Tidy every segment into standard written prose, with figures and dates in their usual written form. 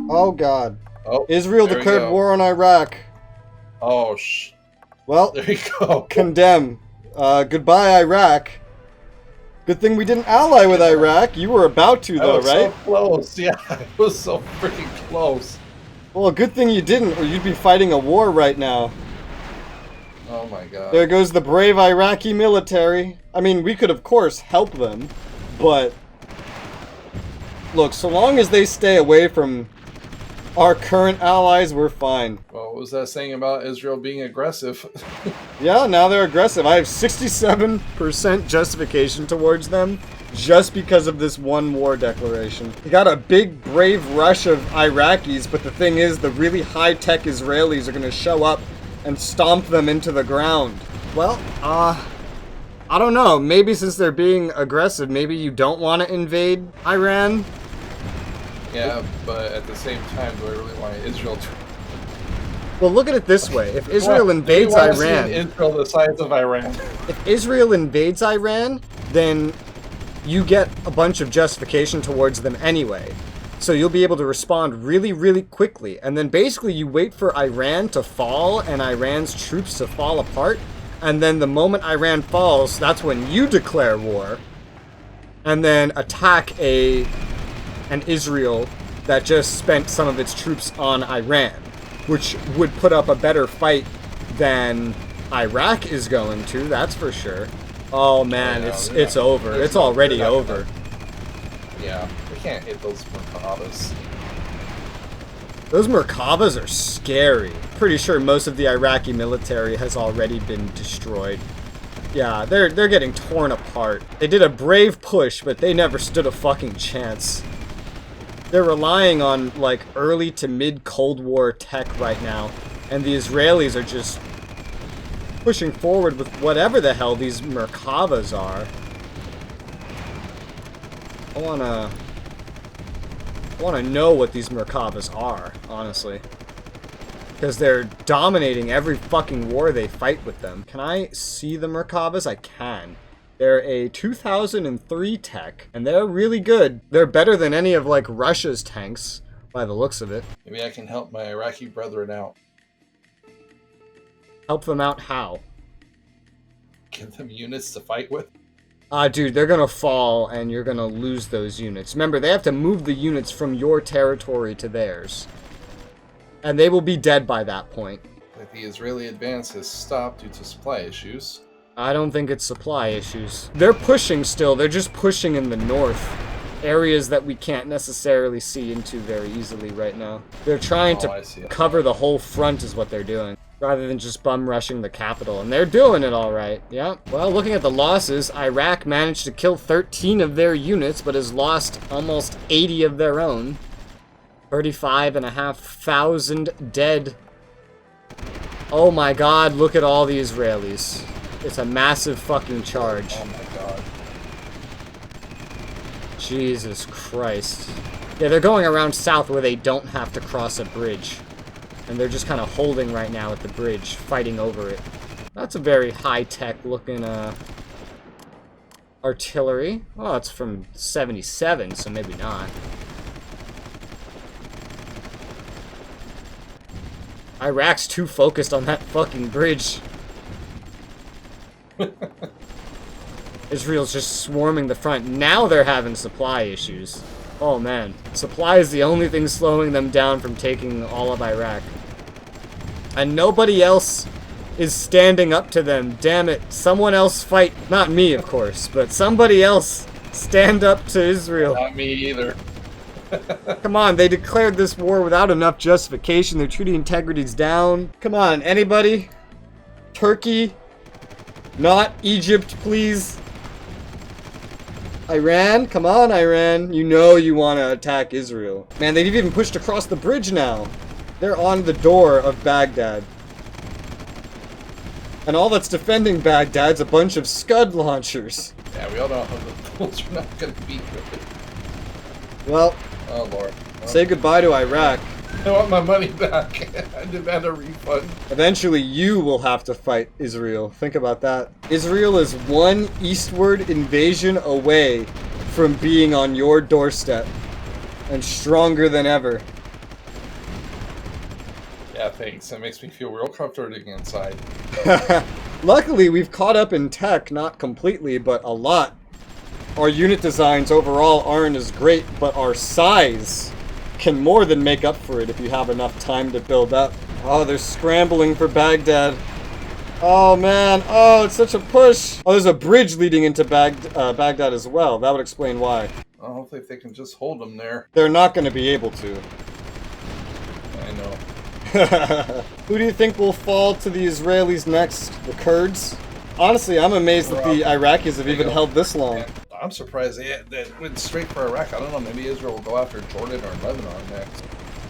Oh god. Oh, Israel there we declared go. war on Iraq. Oh, Well, there you go. condemn. Goodbye, Iraq. Good thing we didn't ally with Iraq. You were about to, I though, was right? so close. Yeah, I was so freaking close. Well, good thing you didn't, or you'd be fighting a war right now. Oh my god. There goes the brave Iraqi military. I mean, we could, of course, help them, but... Look, so long as they stay away from our current allies, we're fine. Well, what was that saying about Israel being aggressive? Yeah, now they're aggressive. I have 67% justification towards them just because of this one war declaration. You got a big, brave rush of Iraqis, but the thing is, the really high-tech Israelis are going to show up and stomp them into the ground. Well, I don't know. Maybe since they're being aggressive, maybe you don't want to invade Iran? Yeah, but at the same time, do I really want Israel to... Well, look at it this way. If Israel invades Iran... Israel the size of Iran. If Israel invades Iran, then you get a bunch of justification towards them anyway. So you'll be able to respond really, really quickly. And then basically you wait for Iran to fall and Iran's troops to fall apart. And then the moment Iran falls, that's when you declare war. And then attack an Israel that just spent some of its troops on Iran, which would put up a better fight than Iraq is going to, that's for sure. Oh man, it's over. It's already over. Yeah, we can't hit those Merkavas. Those Merkavas are scary. Pretty sure most of the Iraqi military has already been destroyed. Yeah, they're getting torn apart. They did a brave push, but they never stood a fucking chance. They're relying on, like, early to mid-Cold War tech right now. And the Israelis are just pushing forward with whatever the hell these Merkavas are. I wanna know what these Merkavas are, honestly. Because they're dominating every fucking war they fight with them. Can I see the Merkavas? I can. They're a 2003 tech, and they're really good. They're better than any of, like, Russia's tanks, by the looks of it. Maybe I can help my Iraqi brethren out. Help them out how? Give them units to fight with? Dude, they're gonna fall, and you're gonna lose those units. Remember, they have to move the units from your territory to theirs. And they will be dead by that point. Like the Israeli advance has stopped due to supply issues. I don't think it's supply issues. They're pushing still. They're just pushing in the north. Areas that we can't necessarily see into very easily right now. They're trying to cover the whole front is what they're doing. Rather than just bum rushing the capital. And they're doing it alright. Yeah. Well, looking at the losses, Iraq managed to kill 13 of their units, but has lost almost 80 of their own. 35,500 dead. Oh my god, look at all the Israelis. It's a massive fucking charge. Oh my god. Jesus Christ. Yeah, they're going around south where they don't have to cross a bridge. And they're just kind of holding right now at the bridge, fighting over it. That's a very high-tech looking artillery. Well, it's from 77, so maybe not. Iraq's too focused on that fucking bridge. Israel's just swarming the front. Now they're having supply issues. Oh man. Supply is the only thing slowing them down from taking all of Iraq. And nobody else is standing up to them. Damn it. Someone else fight. Not me, of course, but somebody else stand up to Israel. Not me either. Come on, they declared this war without enough justification. Their treaty integrity's down. Come on, anybody? Turkey? Not Egypt, please. Iran? Come on, Iran. You know you want to attack Israel. Man, they've even pushed across the bridge now. They're on the door of Baghdad. And all that's defending Baghdad's a bunch of Scud launchers. Yeah, we all know how the Poles are not going to be good. Well, oh lord. Well, say goodbye to Iraq. I want my money back. I demand a refund. Eventually, you will have to fight Israel. Think about that. Israel is one eastward invasion away from being on your doorstep. And stronger than ever. Yeah, thanks. That makes me feel real comforting inside. Luckily, we've caught up in tech, not completely, but a lot. Our unit designs overall aren't as great, but our size can more than make up for it if you have enough time to build up. Oh, they're scrambling for Baghdad. Oh, man. Oh, it's such a push. Oh, there's a bridge leading into Baghdad as well. That would explain why. Well, hopefully if they can just hold them there. They're not going to be able to. I know. Who do you think will fall to the Israelis next? The Kurds? Honestly, I'm amazed that the Iraqis have even held this long. Yeah, I'm surprised they went straight for Iraq. I don't know, maybe Israel will go after Jordan or Lebanon next.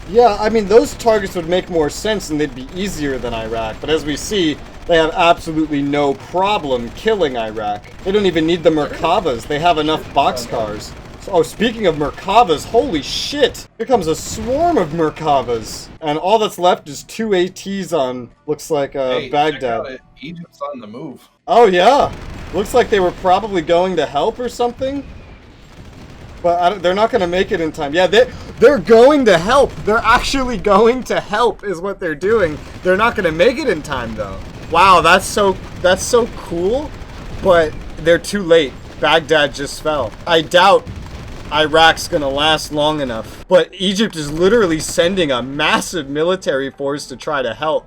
Yeah, I mean, those targets would make more sense and they'd be easier than Iraq. But as we see, they have absolutely no problem killing Iraq. They don't even need the Merkavas. They have enough boxcars. Oh, speaking of Merkavas, holy shit! Here comes a swarm of Merkavas. And all that's left is 2 ATs on, looks like, Hey, Baghdad. Egypt's on the move. Oh, yeah. Looks like they were probably going to help or something. But they're not going to make it in time. Yeah, they're going to help. They're actually going to help is what they're doing. They're not going to make it in time, though. Wow, that's so cool. But they're too late. Baghdad just fell. I doubt Iraq's going to last long enough. But Egypt is literally sending a massive military force to try to help.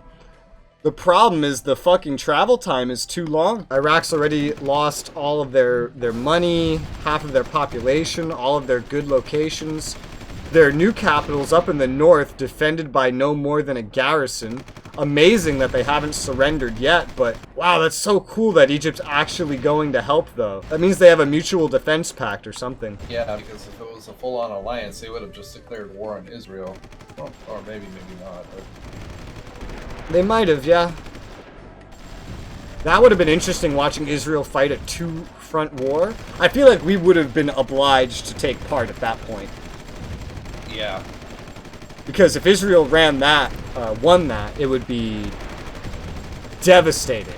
The problem is the fucking travel time is too long. Iraq's already lost all of their money, half of their population, all of their good locations. Their new capital's up in the north, defended by no more than a garrison. Amazing that they haven't surrendered yet, but wow, that's so cool that Egypt's actually going to help, though. That means they have a mutual defense pact or something. Yeah, because if it was a full-on alliance, they would have just declared war on Israel. Well, or maybe not, but... They might have, yeah. That would have been interesting, watching Israel fight a two-front war. I feel like we would have been obliged to take part at that point. Yeah. Because if Israel won that, it would be devastating.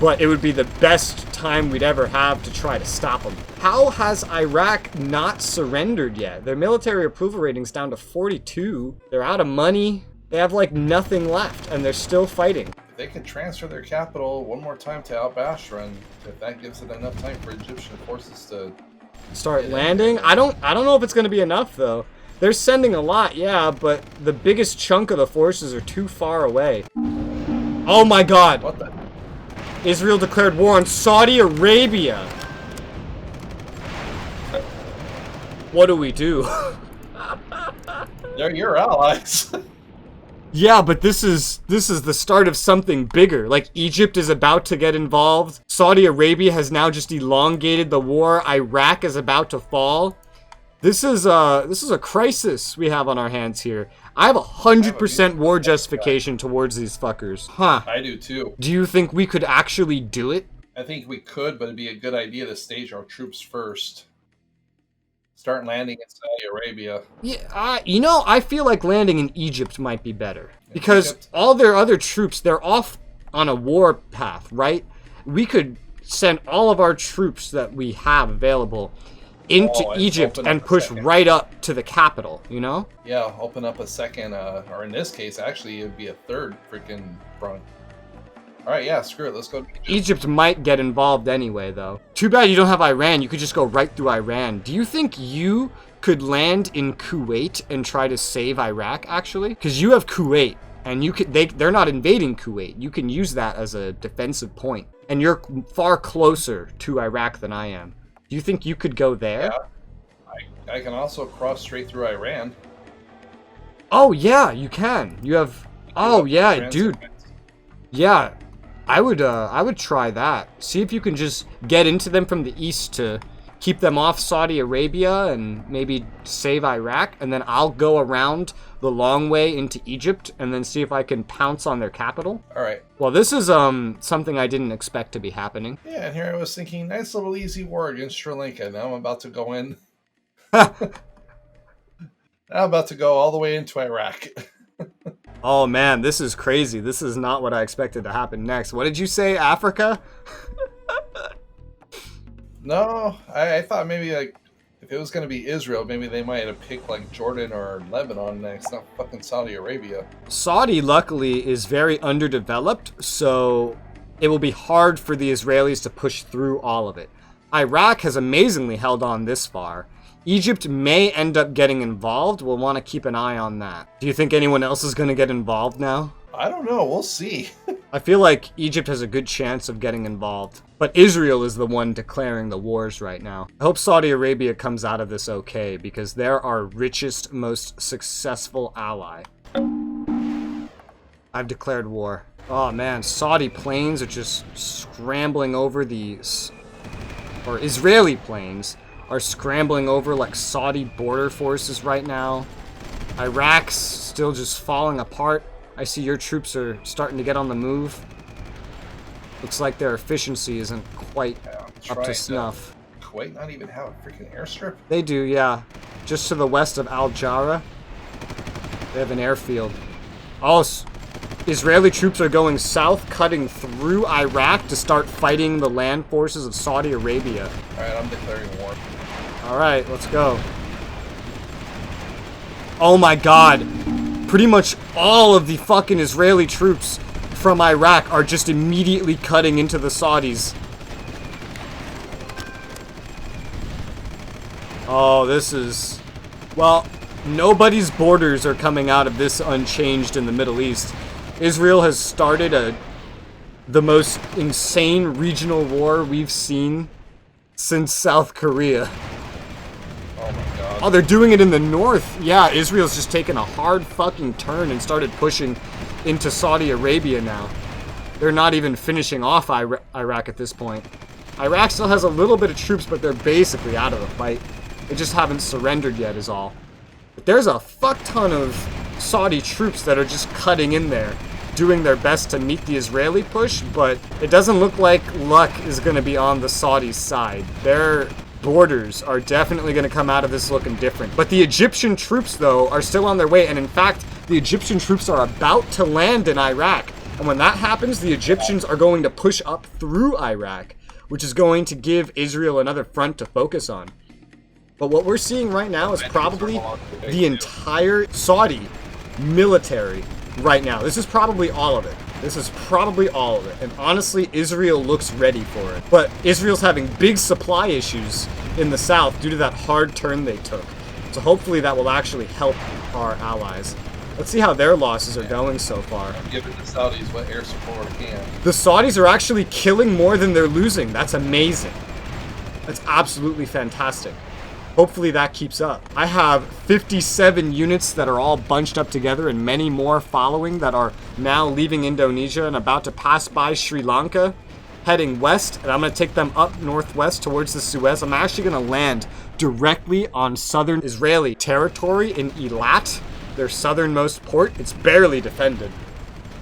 But it would be the best time we'd ever have to try to stop them. How has Iraq not surrendered yet? Their military approval rating's down to 42. They're out of money. They have, like, nothing left, and they're still fighting. If they can transfer their capital one more time to Al-Bashra, and if that gives it enough time for Egyptian forces to... start landing? I don't know if it's going to be enough, though. They're sending a lot, yeah, but the biggest chunk of the forces are too far away. Oh my god! What the? Israel declared war on Saudi Arabia! What do we do? They're your allies. Yeah, but this is the start of something bigger. Like, Egypt is about to get involved. Saudi Arabia has now just elongated the war. Iraq is about to fall. This is a crisis we have on our hands here. I have 100% war justification towards these fuckers. Huh. I do too. Do you think we could actually do it? I think we could, but it'd be a good idea to stage our troops first. Start landing in Saudi Arabia. Yeah, you know, I feel like landing in Egypt might be better. Because all their other troops, they're off on a war path, right? We could send all of our troops that we have available into Egypt and push right up to the capital, you know? Yeah, open up a second, or in this case, actually, it'd be a third freaking front. Alright, yeah, screw it, let's go to Egypt. Egypt might get involved anyway, though. Too bad you don't have Iran. You could just go right through Iran. Do you think you could land in Kuwait and try to save Iraq, actually? Because you have Kuwait, and they're not invading Kuwait. You can use that as a defensive point. And you're far closer to Iraq than I am. Do you think you could go there? Yeah. I can also cross straight through Iran. Oh, yeah, you can. You have... Oh, yeah, dude. Yeah. I would try that. See if you can just get into them from the east to keep them off Saudi Arabia and maybe save Iraq, and then I'll go around the long way into Egypt and then see if I can pounce on their capital. All right. Well, this is something I didn't expect to be happening. Yeah, and here I was thinking, nice little easy war against Sri Lanka. Now I'm about to go in. Now I'm about to go all the way into Iraq. Oh man, this is crazy. This is not what I expected to happen next. What did you say, Africa? No, I thought maybe like If it was going to be Israel, maybe they might have picked like Jordan or Lebanon next, not fucking Saudi Arabia. Saudi, luckily, is very underdeveloped, so it will be hard for the Israelis to push through all of it. Iraq has amazingly held on this far. Egypt may end up getting involved. We'll want to keep an eye on that. Do you think anyone else is going to get involved now? I don't know. We'll see. I feel like Egypt has a good chance of getting involved. But Israel is the one declaring the wars right now. I hope Saudi Arabia comes out of this okay, because they're our richest, most successful ally. I've declared war. Oh man, Saudi planes are just scrambling over these... or Israeli planes are scrambling over like Saudi border forces right now. Iraq's still just falling apart. I see your troops are starting to get on the move. Looks like their efficiency isn't quite up to snuff. Kuwait not even have a freaking airstrip? They do, yeah. Just to the west of Al Jara, they have an airfield. Oh, Israeli troops are going south, cutting through Iraq to start fighting the land forces of Saudi Arabia. Alright, I'm declaring war. Alright, let's go. Oh my god. Pretty much all of the fucking Israeli troops from Iraq are just immediately cutting into the Saudis. Oh, this is... well, nobody's borders are coming out of this unchanged in the Middle East. Israel has started the most insane regional war we've seen since South Korea. Oh my god. Oh, they're doing it in the north. Yeah, Israel's just taken a hard fucking turn and started pushing into Saudi Arabia now. They're not even finishing off Iraq at this point. Iraq still has a little bit of troops, but they're basically out of the fight. They just haven't surrendered yet is all. But there's a fuck ton of Saudi troops that are just cutting in there, doing their best to meet the Israeli push, but it doesn't look like luck is going to be on the Saudis' side. Their borders are definitely going to come out of this looking different. But the Egyptian troops, though, are still on their way, and in fact, the Egyptian troops are about to land in Iraq. And when that happens, the Egyptians are going to push up through Iraq, which is going to give Israel another front to focus on. But what we're seeing right now is probably the entire Saudi military right now. This is probably all of it. This is probably all of it. And honestly, Israel looks ready for it. But Israel's having big supply issues in the south due to that hard turn they took. So hopefully that will actually help our allies. Let's see how their losses are going so far. I'm giving the Saudis what air support I can. The Saudis are actually killing more than they're losing. That's amazing. That's absolutely fantastic. Hopefully that keeps up. I have 57 units that are all bunched up together and many more following that are now leaving Indonesia and about to pass by Sri Lanka, heading west, and I'm going to take them up northwest towards the Suez. I'm actually going to land directly on southern Israeli territory in Eilat, their southernmost port. It's barely defended.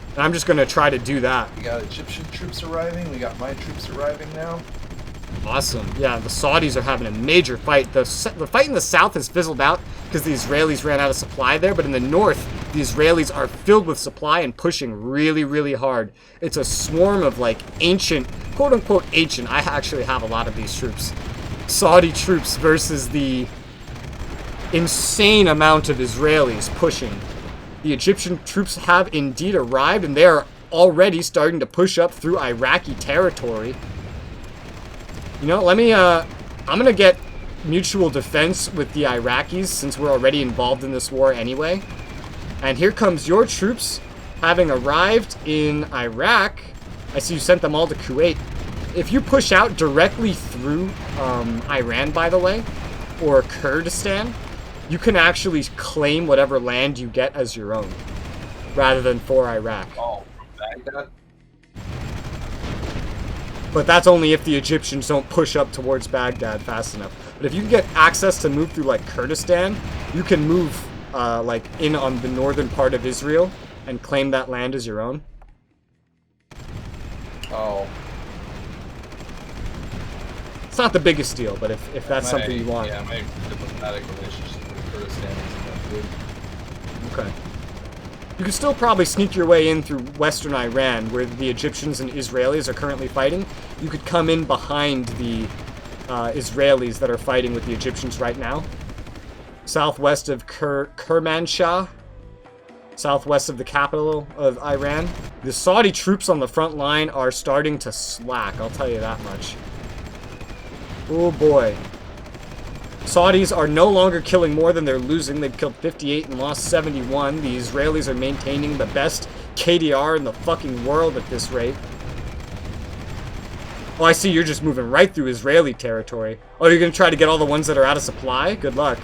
And I'm just going to try to do that. We got Egyptian troops arriving. We got my troops arriving now. Awesome. Yeah, the Saudis are having a major fight. The fight in the south has fizzled out because the Israelis ran out of supply there, but in the north, the Israelis are filled with supply and pushing really, really hard. It's a swarm of, like, ancient, quote-unquote ancient, I actually have a lot of these troops, Saudi troops versus the insane amount of Israelis pushing. The Egyptian troops have indeed arrived, and they are already starting to push up through Iraqi territory. You know, let me, I'm gonna get mutual defense with the Iraqis since we're already involved in this war anyway. And here comes your troops having arrived in Iraq. I see you sent them all to Kuwait. If you push out directly through Iran, by the way, or Kurdistan, you can actually claim whatever land you get as your own, rather than for Iraq. Oh, Baghdad? But that's only if the Egyptians don't push up towards Baghdad fast enough. But if you can get access to move through, like, Kurdistan, you can move, like, in on the northern part of Israel and claim that land as your own. Oh. It's not the biggest deal, but if that's something you want. Yeah, my diplomatic relationship with Kurdistan isn't that good. Okay. You can still probably sneak your way in through western Iran, where the Egyptians and Israelis are currently fighting. You could come in behind the Israelis that are fighting with the Egyptians right now. Southwest of Kermanshah. Southwest of the capital of Iran. The Saudi troops on the front line are starting to slack, I'll tell you that much. Oh boy. Saudis are no longer killing more than they're losing. They've killed 58 and lost 71. The Israelis are maintaining the best KDR in the fucking world at this rate. Oh, I see you're just moving right through Israeli territory. Oh, you're gonna try to get all the ones that are out of supply? Good luck.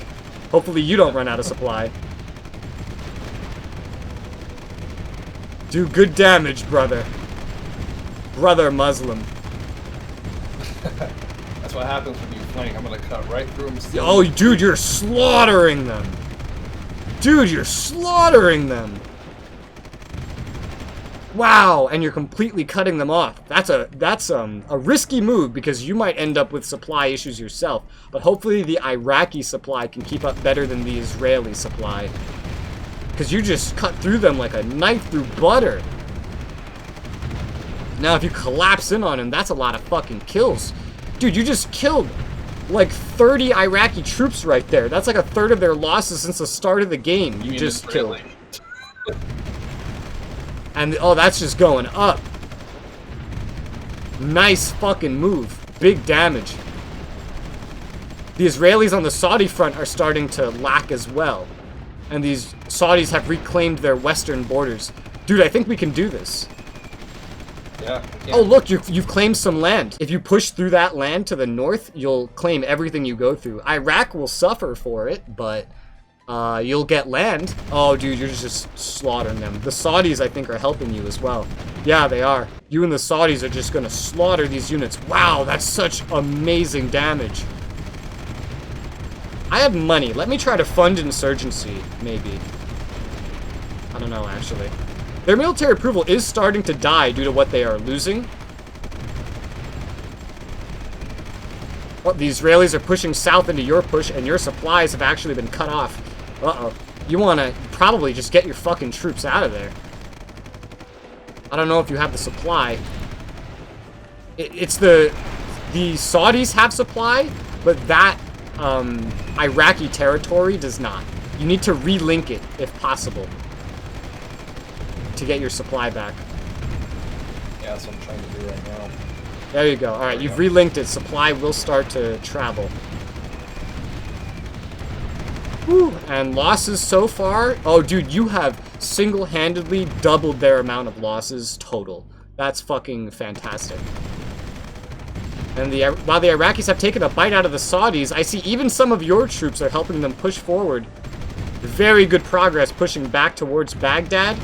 Hopefully you don't run out of supply. Do good damage, brother. Brother Muslim. That's what happens when you flank. I'm gonna cut right through them. Oh, dude, you're slaughtering them. Dude, you're slaughtering them. Wow, and you're completely cutting them off. That's a risky move because you might end up with supply issues yourself. But hopefully the Iraqi supply can keep up better than the Israeli supply. Because you just cut through them like a knife through butter. Now if you collapse in on him, that's a lot of fucking kills. Dude, you just killed like 30 Iraqi troops right there. That's like a third of their losses since the start of the game. You just killed. And, oh, that's just going up. Nice fucking move. Big damage. The Israelis on the Saudi front are starting to lack as well. And these Saudis have reclaimed their western borders. Dude, I think we can do this. Yeah. Oh, look, you've claimed some land. If you push through that land to the north, you'll claim everything you go through. Iraq will suffer for it, but you'll get land. Oh, dude, you're just slaughtering them. The Saudis, I think, are helping you as well. Yeah, they are. You and the Saudis are just gonna slaughter these units. Wow, that's such amazing damage. I have money. Let me try to fund insurgency, maybe. I don't know, actually. Their military approval is starting to die due to what they are losing. Well, the Israelis are pushing south into your push, and your supplies have actually been cut off. Uh-oh. You want to probably just get your fucking troops out of there. I don't know if you have the supply. It's the Saudis have supply, but that Iraqi territory does not. You need to relink it, if possible, to get your supply back. Yeah, that's what I'm trying to do right now. There you go. Alright, you've relinked it. Supply will start to travel. Whew. And losses so far? Oh, dude, you have single-handedly doubled their amount of losses total. That's fucking fantastic. And while the Iraqis have taken a bite out of the Saudis, I see even some of your troops are helping them push forward. Very good progress pushing back towards Baghdad.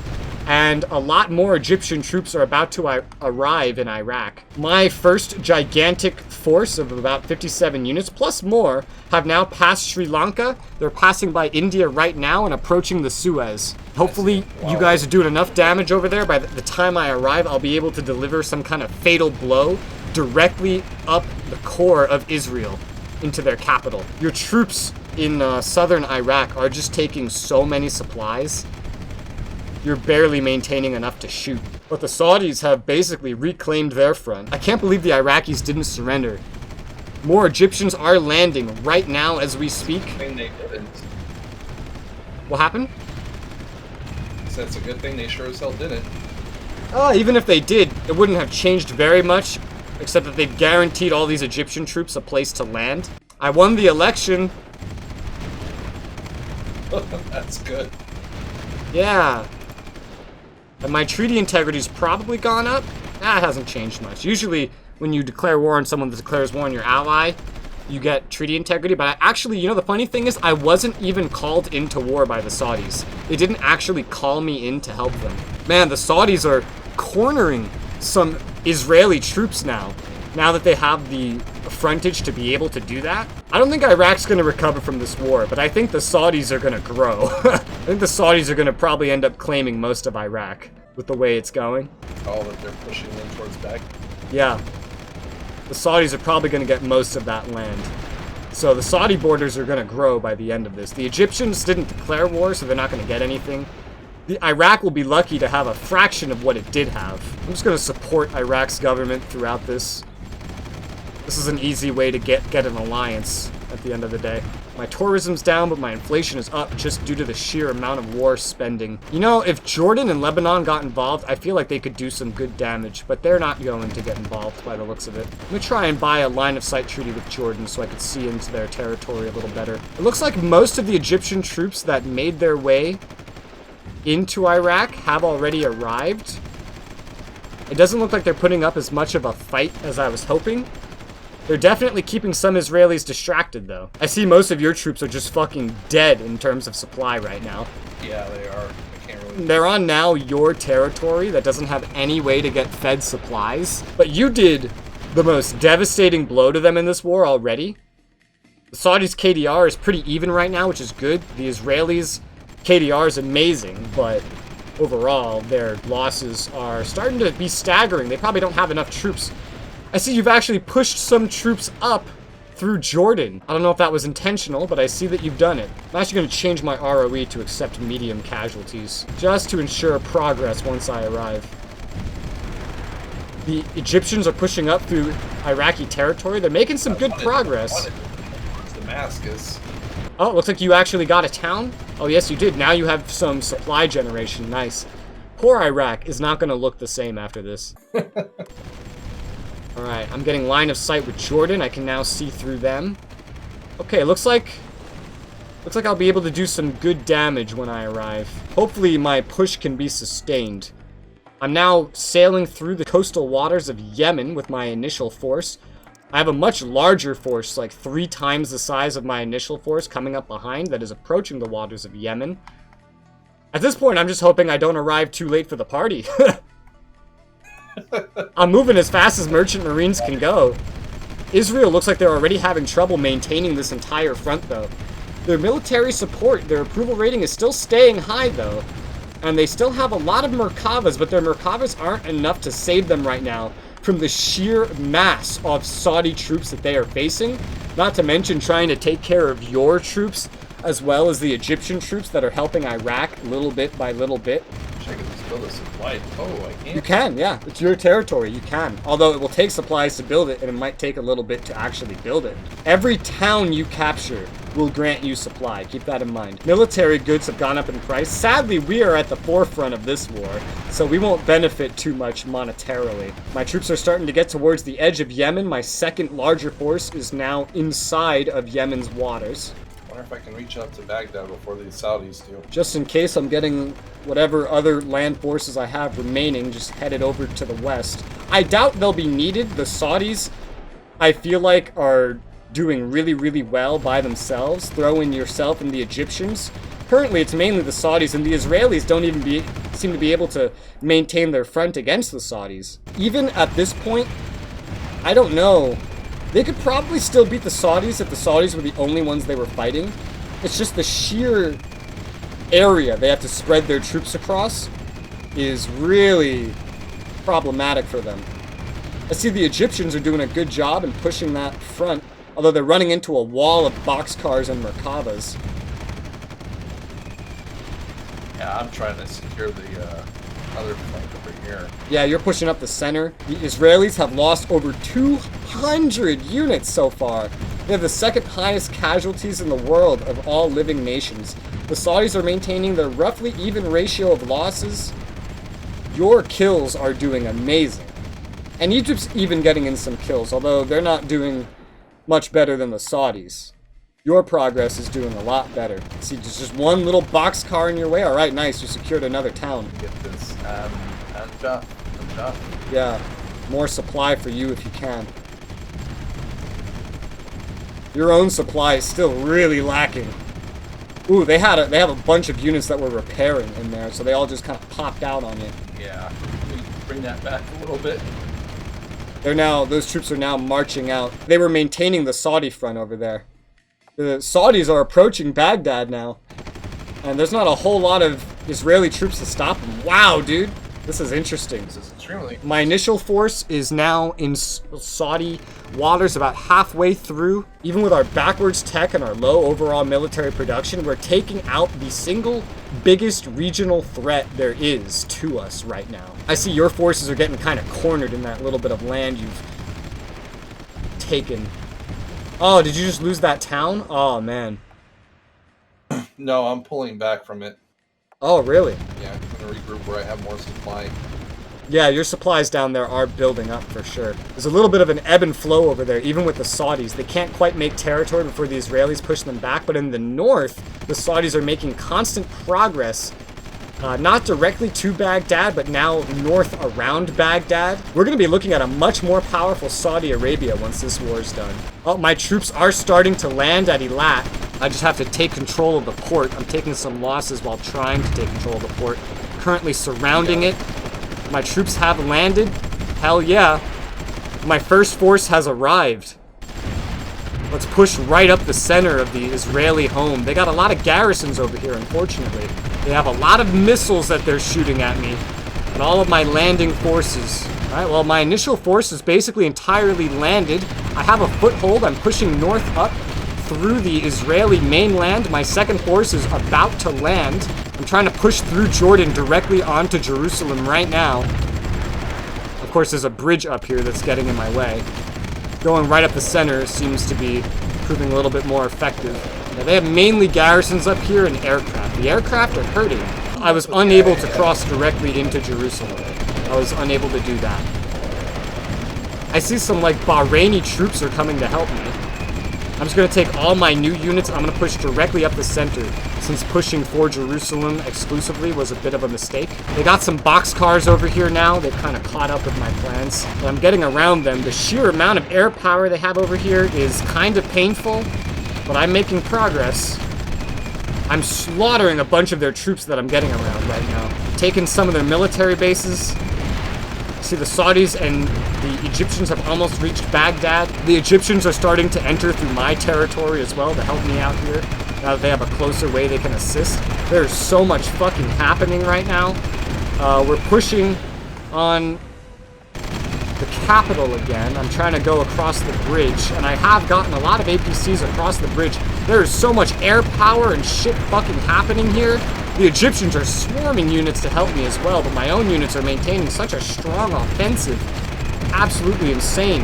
And a lot more Egyptian troops are about to arrive in Iraq. My first gigantic force of about 57 units, plus more, have now passed Sri Lanka. They're passing by India right now and approaching the Suez. Hopefully, you guys are doing enough damage over there. By the time I arrive, I'll be able to deliver some kind of fatal blow directly up the core of Israel into their capital. Your troops in southern Iraq are just taking so many supplies. You're barely maintaining enough to shoot. But the Saudis have basically reclaimed their front. I can't believe the Iraqis didn't surrender. More Egyptians are landing right now as we speak. They didn't. What happened? So it's a good thing they sure as hell didn't. Even if they did, it wouldn't have changed very much, except that they've guaranteed all these Egyptian troops a place to land. I won the election. That's good. Yeah. And my treaty integrity's probably gone up. That hasn't changed much. Usually, when you declare war on someone that declares war on your ally, you get treaty integrity. But actually, you know, the funny thing is, I wasn't even called into war by the Saudis. They didn't actually call me in to help them. Man, the Saudis are cornering some Israeli troops now that they have the frontage to be able to do that. I don't think Iraq's going to recover from this war, but I think the Saudis are going to grow. I think the Saudis are going to probably end up claiming most of Iraq with the way it's going. Oh, that they're pushing in towards Baghdad. Yeah. The Saudis are probably going to get most of that land. So the Saudi borders are going to grow by the end of this. The Egyptians didn't declare war, so they're not going to get anything. Iraq will be lucky to have a fraction of what it did have. I'm just going to support Iraq's government throughout this. This is an easy way to get an alliance at the end of the day. My tourism's down, but my inflation is up just due to the sheer amount of war spending. You know, if Jordan and Lebanon got involved, I feel like they could do some good damage, but they're not going to get involved by the looks of it. I'm gonna try and buy a line of sight treaty with Jordan so I could see into their territory a little better. It looks like most of the Egyptian troops that made their way into Iraq have already arrived. It doesn't look like they're putting up as much of a fight as I was hoping. They're definitely keeping some Israelis distracted, though. I see most of your troops are just fucking dead in terms of supply right now. Yeah, they are. I can't really... They're on now your territory that doesn't have any way to get fed supplies. But you did the most devastating blow to them in this war already. The Saudis' KDR is pretty even right now, which is good. The Israelis' KDR is amazing, but overall, their losses are starting to be staggering. They probably don't have enough troops. I see you've actually pushed some troops up through Jordan. I don't know if that was intentional, but I see that you've done it. I'm actually going to change my ROE to accept medium casualties, just to ensure progress once I arrive. The Egyptians are pushing up through Iraqi territory. They're making some good progress. Damascus. Oh, it looks like you actually got a town. Oh, yes, you did. Now you have some supply generation. Nice. Poor Iraq is not going to look the same after this. Alright, I'm getting line of sight with Jordan. I can now see through them. Okay, looks like I'll be able to do some good damage when I arrive. Hopefully my push can be sustained. I'm now sailing through the coastal waters of Yemen with my initial force. I have a much larger force, like 3 times the size of my initial force, coming up behind that is approaching the waters of Yemen. At this point, I'm just hoping I don't arrive too late for the party. I'm moving as fast as merchant marines can go. Israel looks like they're already having trouble maintaining this entire front, though. Their military support, their approval rating is still staying high, though. And they still have a lot of Merkavas, but their Merkavas aren't enough to save them right now from the sheer mass of Saudi troops that they are facing. Not to mention trying to take care of your troops, as well as the Egyptian troops that are helping Iraq little bit by little bit. I can just build a supply. Oh, I can't. You can, yeah. It's your territory. You can. Although it will take supplies to build it, and it might take a little bit to actually build it. Every town you capture will grant you supply. Keep that in mind. Military goods have gone up in price. Sadly, we are at the forefront of this war, so we won't benefit too much monetarily. My troops are starting to get towards the edge of Yemen. My second larger force is now inside of Yemen's waters. I wonder if I can reach up to Baghdad before these Saudis do. Just in case, I'm getting whatever other land forces I have remaining just headed over to the west. I doubt they'll be needed. The Saudis, I feel like, are doing really, really well by themselves. Throw in yourself and the Egyptians. Currently, it's mainly the Saudis, and the Israelis don't even seem to be able to maintain their front against the Saudis. Even at this point, I don't know. They could probably still beat the Saudis if the Saudis were the only ones they were fighting. It's just the sheer area they have to spread their troops across is really problematic for them. I see the Egyptians are doing a good job in pushing that front, although they're running into a wall of boxcars and Merkavas. Yeah, I'm trying to secure the other flank over here. Yeah, you're pushing up the center. The Israelis have lost over 200 units so far. They have the second highest casualties in the world of all living nations. The Saudis are maintaining their roughly even ratio of losses. Your kills are doing amazing. And Egypt's even getting in some kills, although they're not doing much better than the Saudis. Your progress is doing a lot better. See, there's just one little boxcar in your way. All right, nice. You secured another town. Get this. Yeah, more supply for you if you can. Your own supply is still really lacking. Ooh, they have a bunch of units that were repairing in there, so they all just kind of popped out on you. Yeah, let me bring that back a little bit. Those troops are now marching out. They were maintaining the Saudi front over there. The Saudis are approaching Baghdad now. And there's not a whole lot of Israeli troops to stop them. Wow, dude. This is interesting. This is extremely... My initial force is now in Saudi waters about halfway through. Even with our backwards tech and our low overall military production, we're taking out the single biggest regional threat there is to us right now. I see your forces are getting kind of cornered in that little bit of land you've taken. Oh, did you just lose that town? Oh, man. No, I'm pulling back from it. Oh, really? Yeah, I'm going to regroup where I have more supply. Yeah, your supplies down there are building up for sure. There's a little bit of an ebb and flow over there, even with the Saudis. They can't quite make territory before the Israelis push them back, but in the north, the Saudis are making constant progress. Not directly to Baghdad, but now north around Baghdad. We're going to be looking at a much more powerful Saudi Arabia once this war is done. Oh, my troops are starting to land at Eilat. I just have to take control of the port. I'm taking some losses while trying to take control of the port. Currently surrounding it. My troops have landed. Hell yeah. My first force has arrived. Let's push right up the center of the Israeli home. They got a lot of garrisons over here, unfortunately. They have a lot of missiles that they're shooting at me. And all of my landing forces. Alright, well, my initial force is basically entirely landed. I have a foothold. I'm pushing north up through the Israeli mainland. My second force is about to land. I'm trying to push through Jordan directly onto Jerusalem right now. Of course, there's a bridge up here that's getting in my way. Going right up the center seems to be proving a little bit more effective. Now, they have mainly garrisons up here and aircraft. The aircraft are hurting. I was unable to cross directly into Jerusalem. I was unable to do that. I see some, like, Bahraini troops are coming to help me. I'm just going to take all my new units. I'm going to push directly up the center, since pushing for Jerusalem exclusively was a bit of a mistake. They got some boxcars over here now. They've kind of caught up with my plans. But I'm getting around them. The sheer amount of air power they have over here is kind of painful, but I'm making progress. I'm slaughtering a bunch of their troops that I'm getting around right now. Taking some of their military bases. See, the Saudis and the Egyptians have almost reached Baghdad. The Egyptians are starting to enter through my territory as well to help me out here. Now that they have a closer way they can assist. There's so much fucking happening right now. We're pushing on the capital again. I'm trying to go across the bridge, and I have gotten a lot of APCs across the bridge. There is so much air power and shit fucking happening here. The Egyptians are swarming units to help me as well, but my own units are maintaining such a strong offensive. Absolutely insane.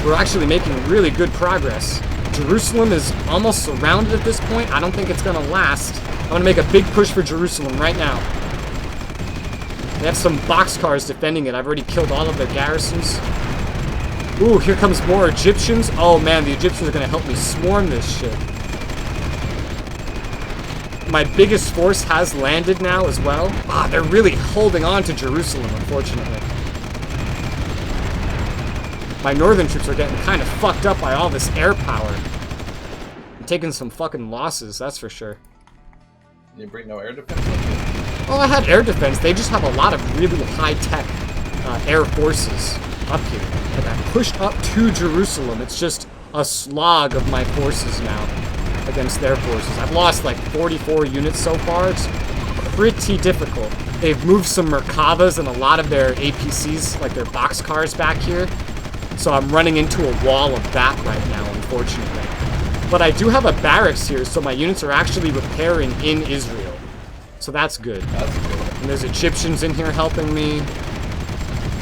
We're actually making really good progress. Jerusalem is almost surrounded at this point. I don't think it's gonna last. I'm gonna make a big push for Jerusalem right now. They have some boxcars defending it. I've already killed all of their garrisons. Ooh, here comes more Egyptians. Oh man, the Egyptians are gonna help me swarm this shit. My biggest force has landed now as well. Ah, they're really holding on to Jerusalem, unfortunately. My northern troops are getting kind of fucked up by all this air power. I'm taking some fucking losses, that's for sure. You bring no air defense up here? Well, I had air defense. They just have a lot of really high-tech air forces up here. Like, I pushed up to Jerusalem. It's just a slog of my forces now against their forces. I've lost like 44 units so far. It's pretty difficult. They've moved some Merkavas and a lot of their APCs, like their boxcars back here. So I'm running into a wall of that right now, unfortunately. But I do have a barracks here, so my units are actually repairing in Israel. So that's good. That's good. And there's Egyptians in here helping me.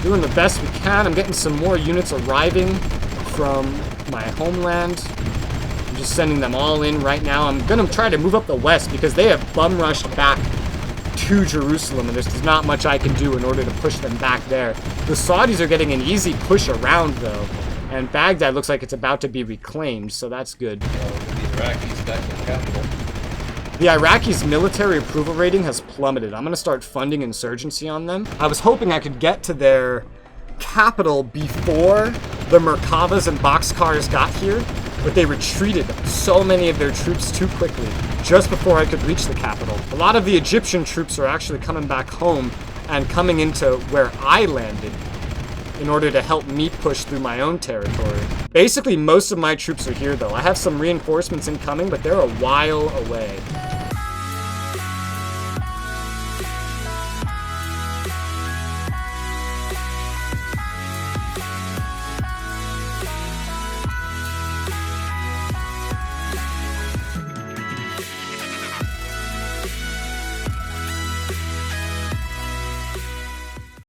Doing the best we can. I'm getting some more units arriving from my homeland. I'm just sending them all in right now. I'm gonna try to move up the west because they have bum rushed back to Jerusalem, and there's not much I can do in order to push them back there. The Saudis are getting an easy push around, though, and Baghdad looks like it's about to be reclaimed, so that's good. The Iraqis back in the capital. The Iraqis' military approval rating has plummeted. I'm gonna start funding insurgency on them. I was hoping I could get to their capital before the Merkavas and boxcars got here, but they retreated so many of their troops too quickly, just before I could reach the capital. A lot of the Egyptian troops are actually coming back home and coming into where I landed in order to help me push through my own territory. Basically, most of my troops are here, though. I have some reinforcements incoming, but they're a while away.